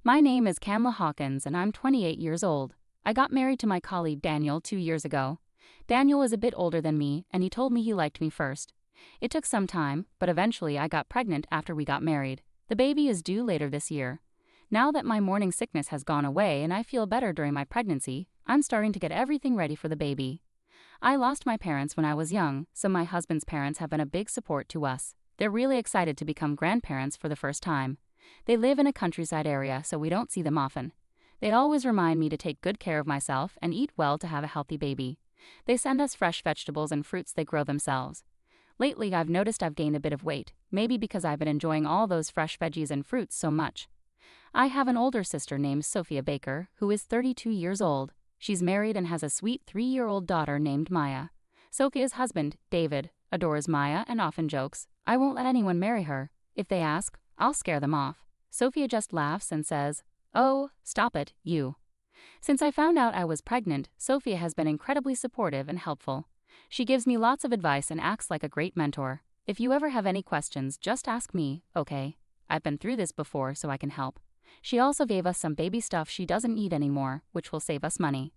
My name is Kamla Hawkins and I'm 28 years old. I got married to my colleague Daniel 2 years ago. Daniel is a bit older than me and he told me he liked me first. It took some time, but eventually I got pregnant after we got married. The baby is due later this year. Now that my morning sickness has gone away and I feel better during my pregnancy, I'm starting to get everything ready for the baby. I lost my parents when I was young, so my husband's parents have been a big support to us. They're really excited to become grandparents for the first time. They live in a countryside area, so we don't see them often. They'd always remind me to take good care of myself and eat well to have a healthy baby. They send us fresh vegetables and fruits they grow themselves. Lately, I've noticed I've gained a bit of weight, maybe because I've been enjoying all those fresh veggies and fruits so much. I have an older sister named Sophia Baker, who is 32 years old. She's married and has a sweet 3-year-old daughter named Maya. Sophia's husband, David, adores Maya and often jokes, "I won't let anyone marry her. If they ask, I'll scare them off." Sophia just laughs and says, "Oh, stop it, you." Since I found out I was pregnant, Sophia has been incredibly supportive and helpful. She gives me lots of advice and acts like a great mentor. If you ever have any questions, just ask me, okay? I've been through this before, so I can help. She also gave us some baby stuff she doesn't need anymore, which will save us money.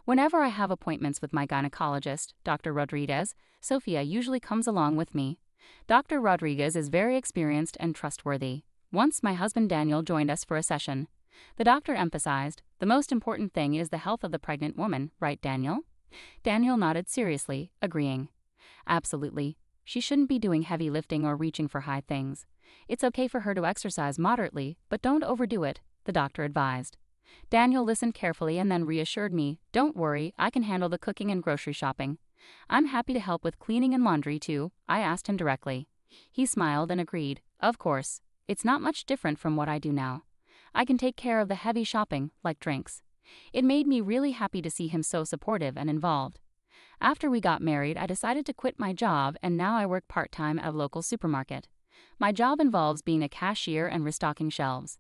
Whenever I have appointments with my gynecologist, Dr. Rodriguez, Sophia usually comes along with me. Dr. Rodriguez is very experienced and trustworthy. Once my husband Daniel joined us for a session. The doctor emphasized, "The most important thing is the health of the pregnant woman, right, Daniel?" Daniel nodded seriously, agreeing. "Absolutely. She shouldn't be doing heavy lifting or reaching for high things. It's okay for her to exercise moderately, but don't overdo it," the doctor advised. Daniel listened carefully and then reassured me, "Don't worry, I can handle the cooking and grocery shopping. I'm happy to help with cleaning and laundry too," I asked him directly. He smiled and agreed, "Of course. It's not much different from what I do now. I can take care of the heavy shopping, like drinks." It made me really happy to see him so supportive and involved. After we got married, I decided to quit my job and now I work part-time at a local supermarket. My job involves being a cashier and restocking shelves.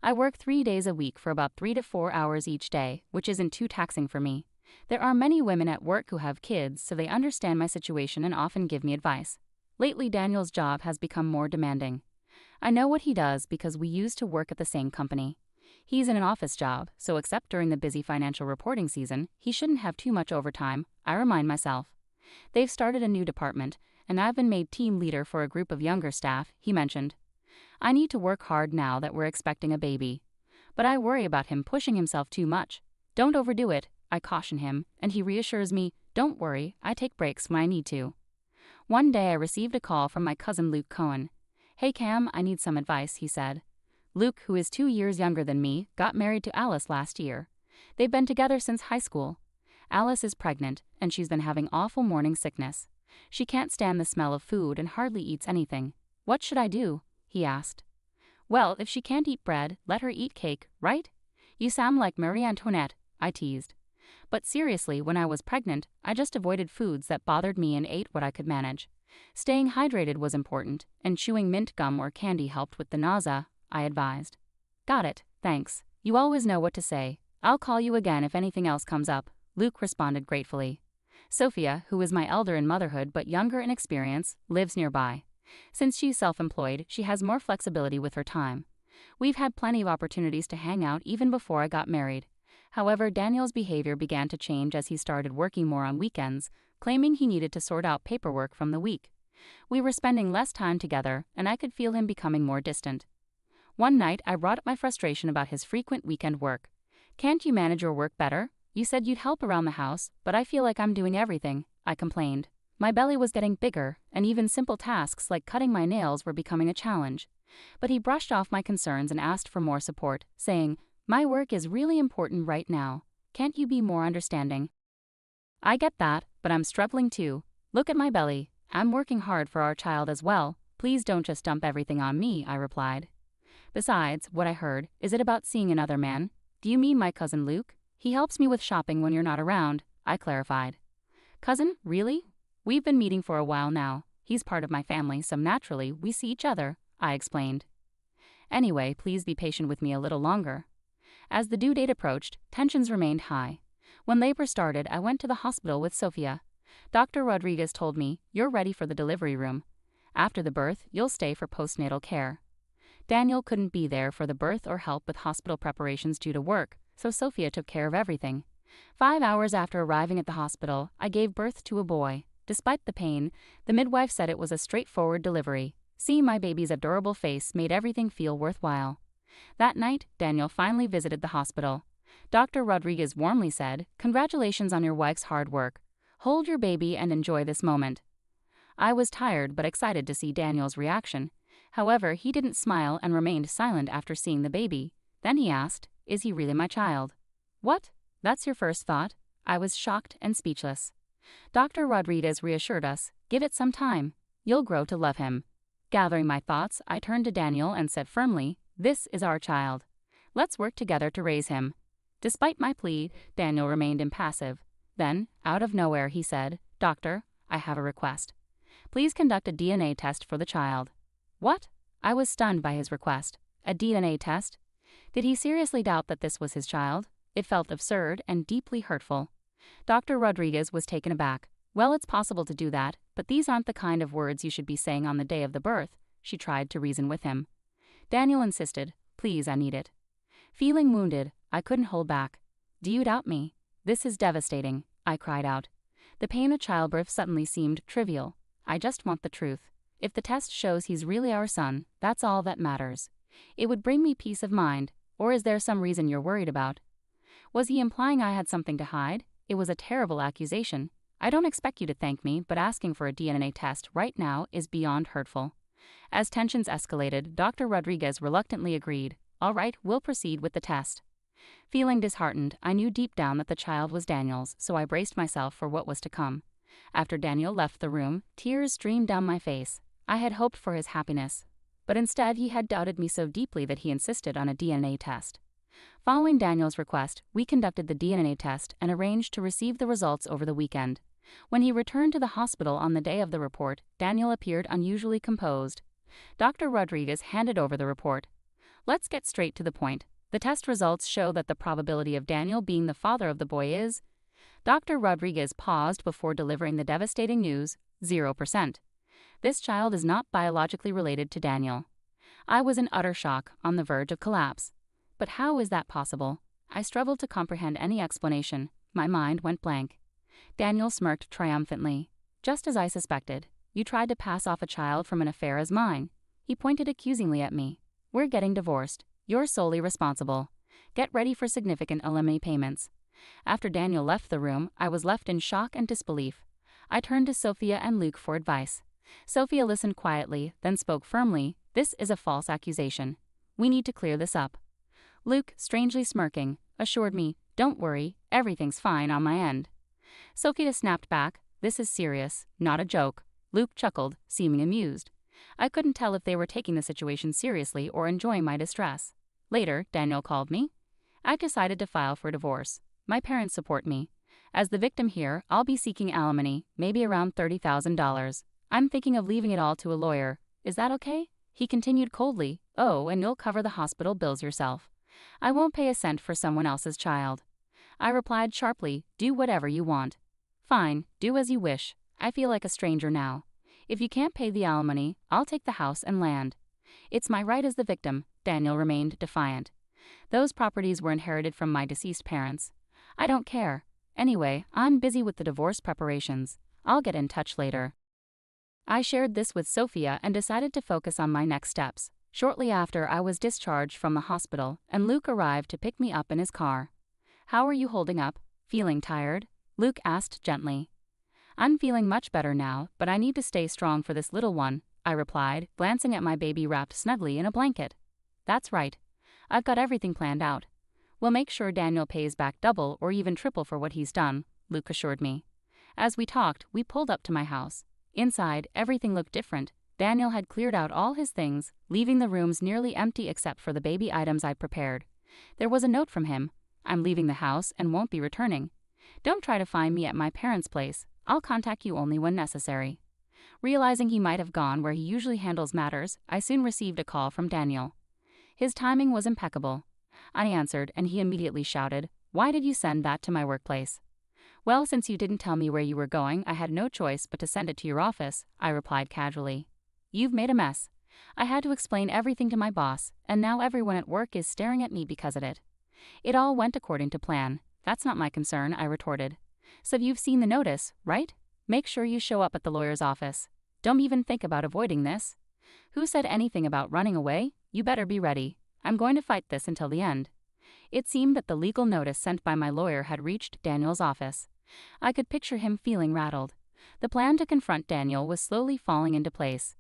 I work 3 days a week for about 3 to 4 hours each day, which isn't too taxing for me. There are many women at work who have kids, so they understand my situation and often give me advice. Lately, Daniel's job has become more demanding. I know what he does because we used to work at the same company. He's in an office job, so except during the busy financial reporting season, he shouldn't have too much overtime, I remind myself. They've started a new department, and I've been made team leader for a group of younger staff, he mentioned. I need to work hard now that we're expecting a baby. But I worry about him pushing himself too much. "Don't overdo it," I caution him, and he reassures me, "Don't worry, I take breaks when I need to." One day I received a call from my cousin Luke Cohen. "Hey Cam, I need some advice," he said. Luke, who is 2 years younger than me, got married to Alice last year. They've been together since high school. Alice is pregnant, and she's been having awful morning sickness. She can't stand the smell of food and hardly eats anything. "What should I do?" he asked. "Well, if she can't eat bread, let her eat cake, right? You sound like Marie Antoinette," I teased. But seriously, when I was pregnant, I just avoided foods that bothered me and ate what I could manage. Staying hydrated was important, and chewing mint gum or candy helped with the nausea, I advised. "Got it, thanks. You always know what to say. I'll call you again if anything else comes up," Luke responded gratefully. Sophia, who is my elder in motherhood but younger in experience, lives nearby. Since she's self-employed, she has more flexibility with her time. We've had plenty of opportunities to hang out even before I got married. However, Daniel's behavior began to change as he started working more on weekends, claiming he needed to sort out paperwork from the week. We were spending less time together, and I could feel him becoming more distant. One night, I brought up my frustration about his frequent weekend work. "Can't you manage your work better? You said you'd help around the house, but I feel like I'm doing everything," I complained. My belly was getting bigger, and even simple tasks like cutting my nails were becoming a challenge. But he brushed off my concerns and asked for more support, saying, "My work is really important right now. Can't you be more understanding?" "I get that, but I'm struggling too. Look at my belly. I'm working hard for our child as well. Please don't just dump everything on me," I replied. "Besides, what I heard, is it about seeing another man? Do you mean my cousin Luke? He helps me with shopping when you're not around," I clarified. "Cousin, really? We've been meeting for a while now. He's part of my family, so naturally, we see each other," I explained. "Anyway, please be patient with me a little longer." As the due date approached, tensions remained high. When labor started, I went to the hospital with Sophia. Dr. Rodriguez told me, "You're ready for the delivery room. After the birth, you'll stay for postnatal care." Daniel couldn't be there for the birth or help with hospital preparations due to work, so Sophia took care of everything. 5 hours after arriving at the hospital, I gave birth to a boy. Despite the pain, the midwife said it was a straightforward delivery. Seeing my baby's adorable face made everything feel worthwhile. That night, Daniel finally visited the hospital. Dr. Rodriguez warmly said, "Congratulations on your wife's hard work. Hold your baby and enjoy this moment." I was tired but excited to see Daniel's reaction. However, he didn't smile and remained silent after seeing the baby. Then he asked, "Is he really my child?" "What? That's your first thought?" I was shocked and speechless. Dr. Rodriguez reassured us, "Give it some time. You'll grow to love him." Gathering my thoughts, I turned to Daniel and said firmly, "This is our child. Let's work together to raise him." Despite my plea, Daniel remained impassive. Then, out of nowhere, he said, "Doctor, I have a request. Please conduct a DNA test for the child." What? I was stunned by his request. A DNA test? Did he seriously doubt that this was his child? It felt absurd and deeply hurtful. Dr. Rodriguez was taken aback. "Well, it's possible to do that, but these aren't the kind of words you should be saying on the day of the birth," she tried to reason with him. Daniel insisted, "Please, I need it." Feeling wounded, I couldn't hold back. "Do you doubt me?" "This is devastating," I cried out. The pain of childbirth suddenly seemed trivial. "I just want the truth. If the test shows he's really our son, that's all that matters. It would bring me peace of mind. Or is there some reason you're worried about?" Was he implying I had something to hide? It was a terrible accusation. "I don't expect you to thank me, but asking for a DNA test right now is beyond hurtful." As tensions escalated, Dr. Rodriguez reluctantly agreed. "All right, we'll proceed with the test." Feeling disheartened, I knew deep down that the child was Daniel's, so I braced myself for what was to come. After Daniel left the room, tears streamed down my face. I had hoped for his happiness, but instead he had doubted me so deeply that he insisted on a DNA test. Following Daniel's request, we conducted the DNA test and arranged to receive the results over the weekend. When he returned to the hospital on the day of the report, Daniel appeared unusually composed. Dr. Rodriguez handed over the report. "Let's get straight to the point. The test results show that the probability of Daniel being the father of the boy is..." Dr. Rodriguez paused before delivering the devastating news, 0%. This child is not biologically related to Daniel. I was in utter shock, on the verge of collapse. But how is that possible? I struggled to comprehend any explanation. My mind went blank. Daniel smirked triumphantly. "Just as I suspected. You tried to pass off a child from an affair as mine." He pointed accusingly at me. "We're getting divorced. You're solely responsible. Get ready for significant alimony payments." After Daniel left the room, I was left in shock and disbelief. I turned to Sophia and Luke for advice. Sophia listened quietly, then spoke firmly. "This is a false accusation. We need to clear this up." Luke, strangely smirking, assured me, "Don't worry, everything's fine on my end." Sophia snapped back, "This is serious, not a joke." Luke chuckled, seeming amused. I couldn't tell if they were taking the situation seriously or enjoying my distress. Later, Daniel called me. "I've decided to file for divorce. My parents support me. As the victim here, I'll be seeking alimony, maybe around $30,000. I'm thinking of leaving it all to a lawyer. Is that okay?" He continued coldly, "Oh, and you'll cover the hospital bills yourself. I won't pay a cent for someone else's child." I replied sharply, "Do whatever you want." "Fine, do as you wish. I feel like a stranger now. If you can't pay the alimony, I'll take the house and land." "It's my right as the victim," Daniel remained defiant. "Those properties were inherited from my deceased parents. I don't care. Anyway, I'm busy with the divorce preparations. I'll get in touch later." I shared this with Sophia and decided to focus on my next steps. Shortly after, I was discharged from the hospital, and Luke arrived to pick me up in his car. "How are you holding up? Feeling tired?" Luke asked gently. "I'm feeling much better now, but I need to stay strong for this little one," I replied, glancing at my baby wrapped snugly in a blanket. "That's right. I've got everything planned out. We'll make sure Daniel pays back double or even triple for what he's done," Luke assured me. As we talked, we pulled up to my house. Inside, everything looked different. Daniel had cleared out all his things, leaving the rooms nearly empty except for the baby items I'd prepared. There was a note from him. "I'm leaving the house and won't be returning. Don't try to find me at my parents' place. I'll contact you only when necessary." Realizing he might have gone where he usually handles matters, I soon received a call from Daniel. His timing was impeccable. I answered, and he immediately shouted, "Why did you send that to my workplace?" "Well, since you didn't tell me where you were going, I had no choice but to send it to your office," I replied casually. "You've made a mess. I had to explain everything to my boss, and now everyone at work is staring at me because of it. It all went according to plan. That's not my concern, I retorted. So you've seen the notice, right? Make sure you show up at the lawyer's office. Don't even think about avoiding this. Who said anything about running away? You better be ready. I'm going to fight this until the end. It seemed that the legal notice sent by my lawyer had reached Daniel's office. I could picture him feeling rattled. The plan to confront Daniel was slowly falling into place.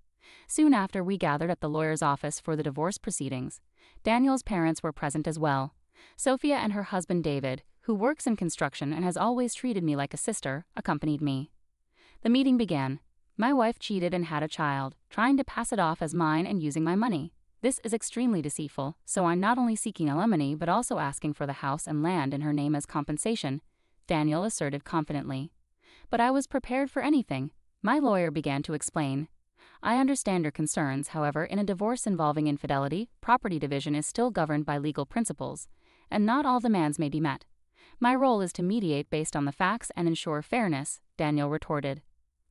Soon after, we gathered at the lawyer's office for the divorce proceedings. Daniel's parents were present as well. Sophia and her husband David, who works in construction and has always treated me like a sister, accompanied me. The meeting began. My wife cheated and had a child, trying to pass it off as mine and using my money. This is extremely deceitful, so I'm not only seeking alimony but also asking for the house and land in her name as compensation, Daniel asserted confidently. But I was prepared for anything. My lawyer began to explain. I understand your concerns, however, in a divorce involving infidelity, property division is still governed by legal principles, and not all demands may be met. My role is to mediate based on the facts and ensure fairness, Daniel retorted.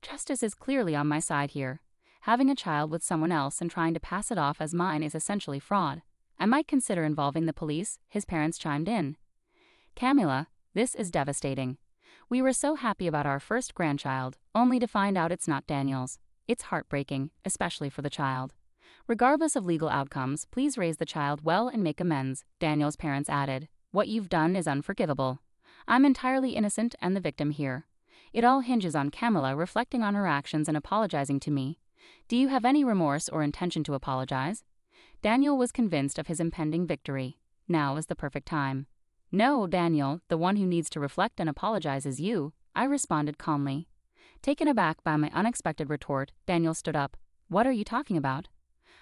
Justice is clearly on my side here. Having a child with someone else and trying to pass it off as mine is essentially fraud. I might consider involving the police, his parents chimed in. Camilla, this is devastating. We were so happy about our first grandchild, only to find out it's not Daniel's. It's heartbreaking, especially for the child. Regardless of legal outcomes, please raise the child well and make amends, Daniel's parents added. What you've done is unforgivable. I'm entirely innocent and the victim here. It all hinges on Camilla reflecting on her actions and apologizing to me. Do you have any remorse or intention to apologize? Daniel was convinced of his impending victory. Now is the perfect time. No, Daniel, the one who needs to reflect and apologize is you, I responded calmly. Taken aback by my unexpected retort, Daniel stood up. What are you talking about?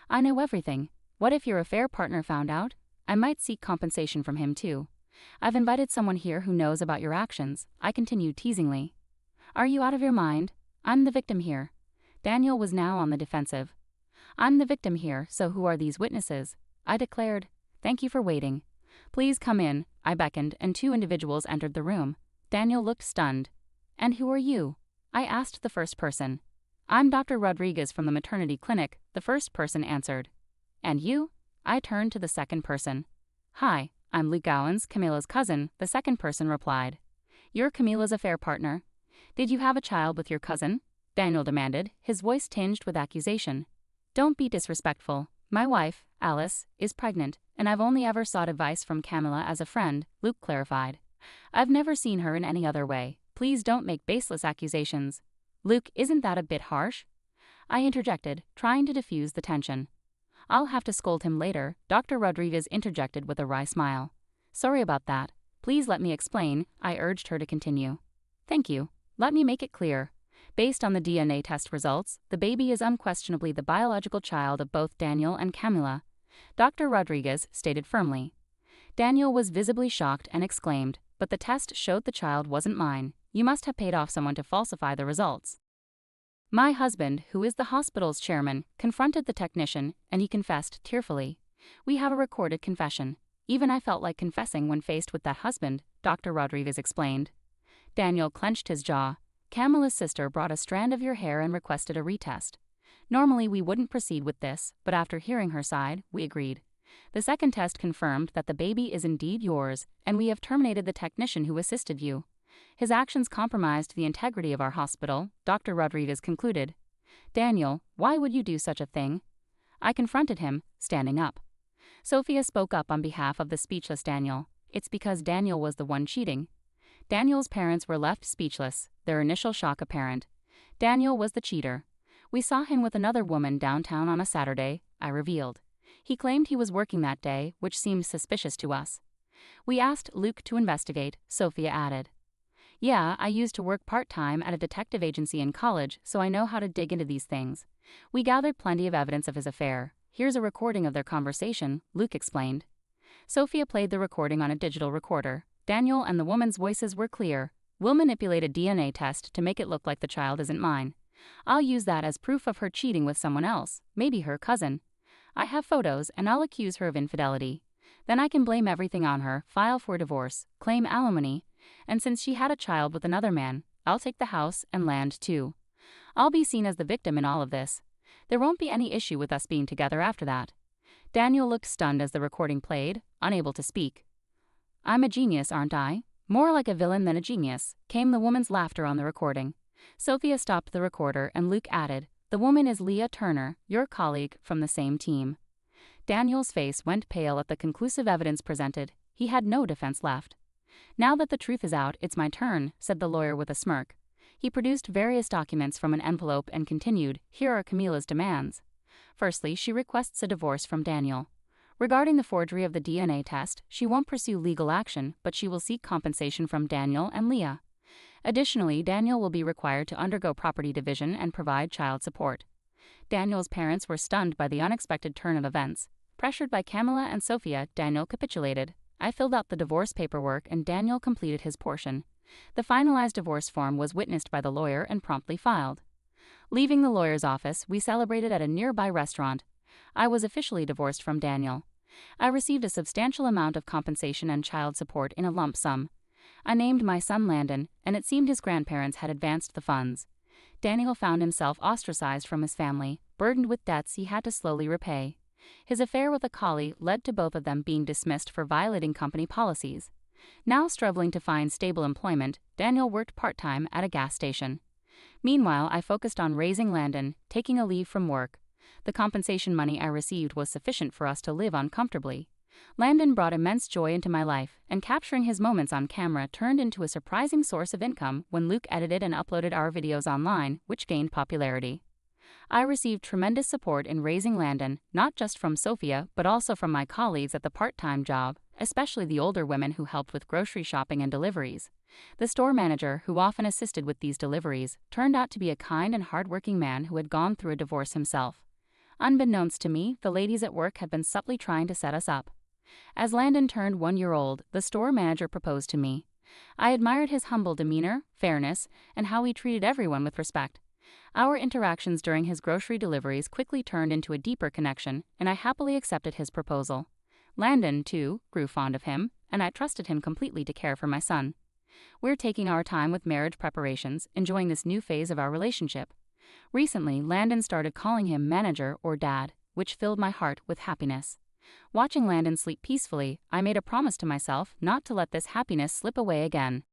I know everything. What if your affair partner found out? I might seek compensation from him too. I've invited someone here who knows about your actions, I continued teasingly. Are you out of your mind? I'm the victim here. Daniel was now on the defensive. I'm the victim here, so who are these witnesses? I declared. Thank you for waiting. Please come in, I beckoned, and two individuals entered the room. Daniel looked stunned. And who are you? I asked the first person. I'm Dr. Rodriguez from the maternity clinic, the first person answered. And you? I turned to the second person. Hi, I'm Luke Gowans, Camilla's cousin, the second person replied. You're Camilla's affair partner. Did you have a child with your cousin? Daniel demanded, his voice tinged with accusation. Don't be disrespectful. My wife, Alice, is pregnant, and I've only ever sought advice from Camilla as a friend, Luke clarified. I've never seen her in any other way. Please don't make baseless accusations. Luke, isn't that a bit harsh? I interjected, trying to diffuse the tension. I'll have to scold him later, Dr. Rodriguez interjected with a wry smile. Sorry about that. Please let me explain, I urged her to continue. Thank you. Let me make it clear. Based on the DNA test results, the baby is unquestionably the biological child of both Daniel and Camilla, Dr. Rodriguez stated firmly. Daniel was visibly shocked and exclaimed, but the test showed the child wasn't mine. You must have paid off someone to falsify the results. My husband, who is the hospital's chairman, confronted the technician, and he confessed tearfully. We have a recorded confession. Even I felt like confessing when faced with that husband, Dr. Rodriguez explained. Daniel clenched his jaw. Camilla's sister brought a strand of your hair and requested a retest. Normally we wouldn't proceed with this, but after hearing her side, we agreed. The second test confirmed that the baby is indeed yours, and we have terminated the technician who assisted you. His actions compromised the integrity of our hospital, Dr. Rodriguez concluded. Daniel, why would you do such a thing? I confronted him, standing up. Sophia spoke up on behalf of the speechless Daniel. It's because Daniel was the one cheating. Daniel's parents were left speechless, their initial shock apparent. Daniel was the cheater. We saw him with another woman downtown on a Saturday, I revealed. He claimed he was working that day, which seemed suspicious to us. We asked Luke to investigate, Sophia added. Yeah, I used to work part-time at a detective agency in college, so I know how to dig into these things. We gathered plenty of evidence of his affair. Here's a recording of their conversation, Luke explained. Sophia played the recording on a digital recorder. Daniel and the woman's voices were clear. We'll manipulate a DNA test to make it look like the child isn't mine. I'll use that as proof of her cheating with someone else, maybe her cousin. I have photos, and I'll accuse her of infidelity. Then I can blame everything on her, file for divorce, claim alimony, and since she had a child with another man, I'll take the house and land too. I'll be seen as the victim in all of this. There won't be any issue with us being together after that." Daniel looked stunned as the recording played, unable to speak. "I'm a genius, aren't I?" "More like a villain than a genius," came the woman's laughter on the recording. Sophia stopped the recorder and Luke added, "The woman is Leah Turner, your colleague from the same team." Daniel's face went pale at the conclusive evidence presented. He had no defense left. "Now that the truth is out, it's my turn," said the lawyer with a smirk. He produced various documents from an envelope and continued, "Here are Camila's demands. Firstly, she requests a divorce from Daniel. Regarding the forgery of the DNA test, she won't pursue legal action, but she will seek compensation from Daniel and Leah. Additionally, Daniel will be required to undergo property division and provide child support." Daniel's parents were stunned by the unexpected turn of events. Pressured by Camilla and Sophia, Daniel capitulated. I filled out the divorce paperwork and Daniel completed his portion. The finalized divorce form was witnessed by the lawyer and promptly filed. Leaving the lawyer's office, we celebrated at a nearby restaurant. I was officially divorced from Daniel. I received a substantial amount of compensation and child support in a lump sum. I named my son Landon, and it seemed his grandparents had advanced the funds. Daniel found himself ostracized from his family, burdened with debts he had to slowly repay. His affair with a collie led to both of them being dismissed for violating company policies. Now struggling to find stable employment, Daniel worked part-time at a gas station. Meanwhile, I focused on raising Landon, taking a leave from work. The compensation money I received was sufficient for us to live on comfortably. Landon brought immense joy into my life, and capturing his moments on camera turned into a surprising source of income when Luke edited and uploaded our videos online, which gained popularity. I received tremendous support in raising Landon, not just from Sophia, but also from my colleagues at the part-time job, especially the older women who helped with grocery shopping and deliveries. The store manager, who often assisted with these deliveries, turned out to be a kind and hardworking man who had gone through a divorce himself. Unbeknownst to me, the ladies at work had been subtly trying to set us up. As Landon turned 1 year old, the store manager proposed to me. I admired his humble demeanor, fairness, and how he treated everyone with respect. Our interactions during his grocery deliveries quickly turned into a deeper connection, and I happily accepted his proposal. Landon, too, grew fond of him, and I trusted him completely to care for my son. We're taking our time with marriage preparations, enjoying this new phase of our relationship. Recently, Landon started calling him manager or dad, which filled my heart with happiness. Watching Landon sleep peacefully, I made a promise to myself not to let this happiness slip away again.